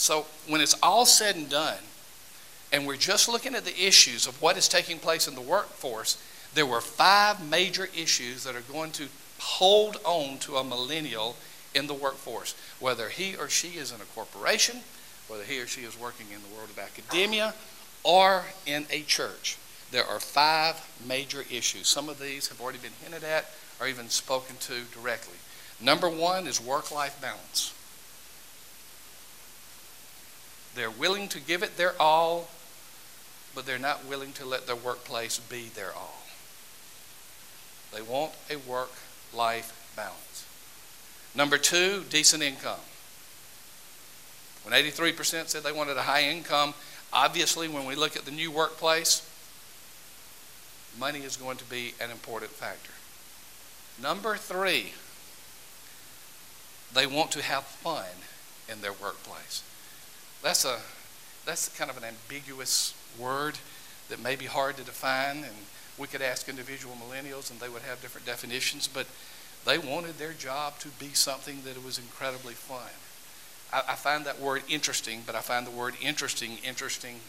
So when it's all said and done, and we're just looking at the issues of what is taking place in the workforce, there were 5 major issues that are going to hold on to a millennial in the workforce, whether he or she is in a corporation, whether he or she is working in the world of academia, or in a church. There are 5 major issues. Some of these have already been hinted at or even spoken to directly. Number 1 is work-life balance. They're willing to give it their all, but they're not willing to let their workplace be their all. They want a work-life balance. Number 2, decent income. When 83% said they wanted a high income, obviously when we look at the new workplace, money is going to be an important factor. Number 3, they want to have fun in their workplace. That's kind of an ambiguous word that may be hard to define, and we could ask individual millennials and they would have different definitions, but they wanted their job to be something that was incredibly fun. I find that word interesting, but I find the word interesting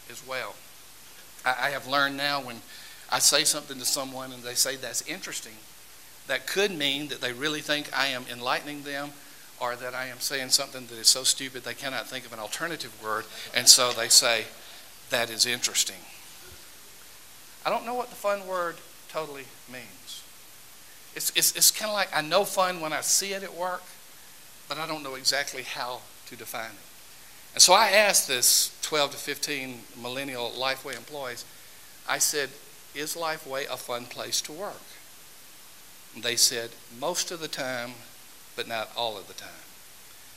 as well. I have learned now when I say something to someone and they say that's interesting, that could mean that they really think I am enlightening them, or that I am saying something that is so stupid they cannot think of an alternative word, and so they say, that is interesting. I don't know what the fun word totally means. It's kind of like I know fun when I see it at work, but I don't know exactly how to define it. And so I asked this 12 to 15 millennial Lifeway employees, I said, is Lifeway a fun place to work? And they said, most of the time, but not all of the time.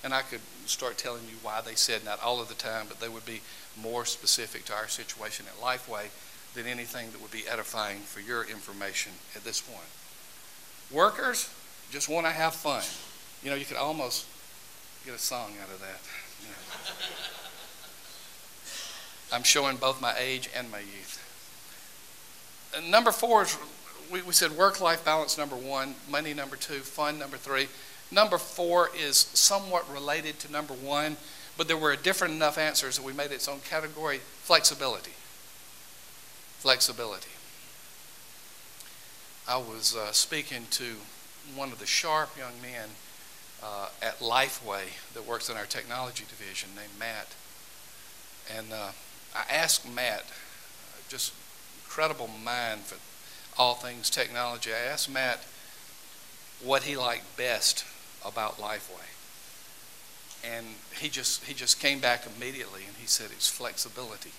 And I could start telling you why they said not all of the time, but they would be more specific to our situation at Lifeway than anything that would be edifying for your information at this point. Workers just want to have fun. You know, you could almost get a song out of that. You know. I'm showing both my age and my youth. And number 4 is, we said work-life balance, number 1, money, number 2, fun, number 3. Number 4 is somewhat related to number 1, but there were different enough answers that we made its own category: flexibility. Flexibility. I was speaking to one of the sharp young men at Lifeway that works in our technology division named Matt. And I asked Matt, just incredible mind for all things technology, I asked Matt what he liked best about Lifeway. And he just came back immediately and he said it's flexibility.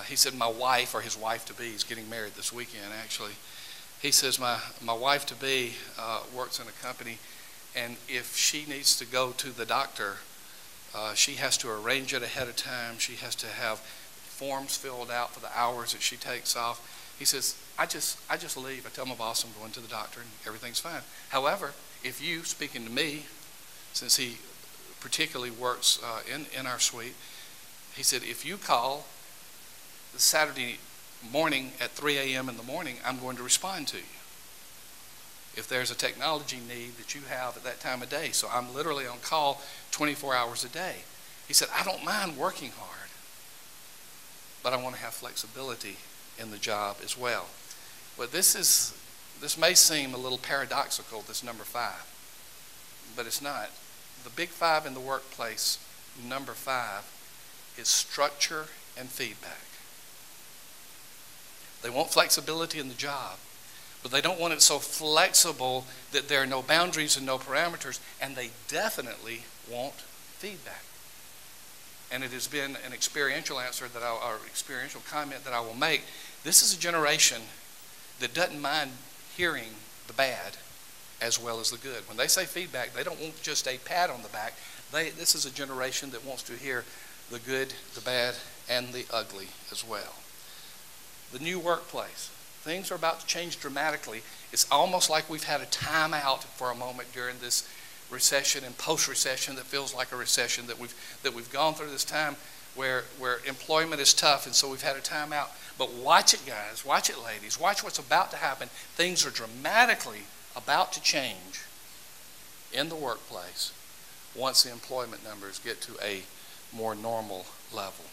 He said my wife, or his wife-to-be, is getting married this weekend actually. He says my wife-to-be works in a company, and if she needs to go to the doctor, she has to arrange it ahead of time. She has to have forms filled out for the hours that she takes off. He says, I just leave. I tell my boss I'm going to the doctor and everything's fine. However, if you, speaking to me, since he particularly works in our suite, he said, if you call the Saturday morning at 3 a.m. in the morning, I'm going to respond to you if there's a technology need that you have at that time of day. So I'm literally on call 24 hours a day. He said, I don't mind working hard, but I want to have flexibility in the job as well. But this may seem a little paradoxical, this number 5, but it's not. The big 5 in the workplace, number 5, is structure and feedback. They want flexibility in the job, but they don't want it so flexible that there are no boundaries and no parameters, and they definitely want feedback. And it has been an experiential answer that or experiential comment that I will make. This is a generation that doesn't mind hearing the bad as well as the good. When they say feedback, they don't want just a pat on the back. This is a generation that wants to hear the good, the bad, and the ugly as well. The new workplace. Things are about to change dramatically. It's almost like we've had a time out for a moment during this recession and post-recession that feels like a recession, that we've gone through this time where employment is tough, and so we've had a time out. But watch it, guys. Watch it, ladies. Watch what's about to happen. Things are dramatically about to change in the workplace once the employment numbers get to a more normal level.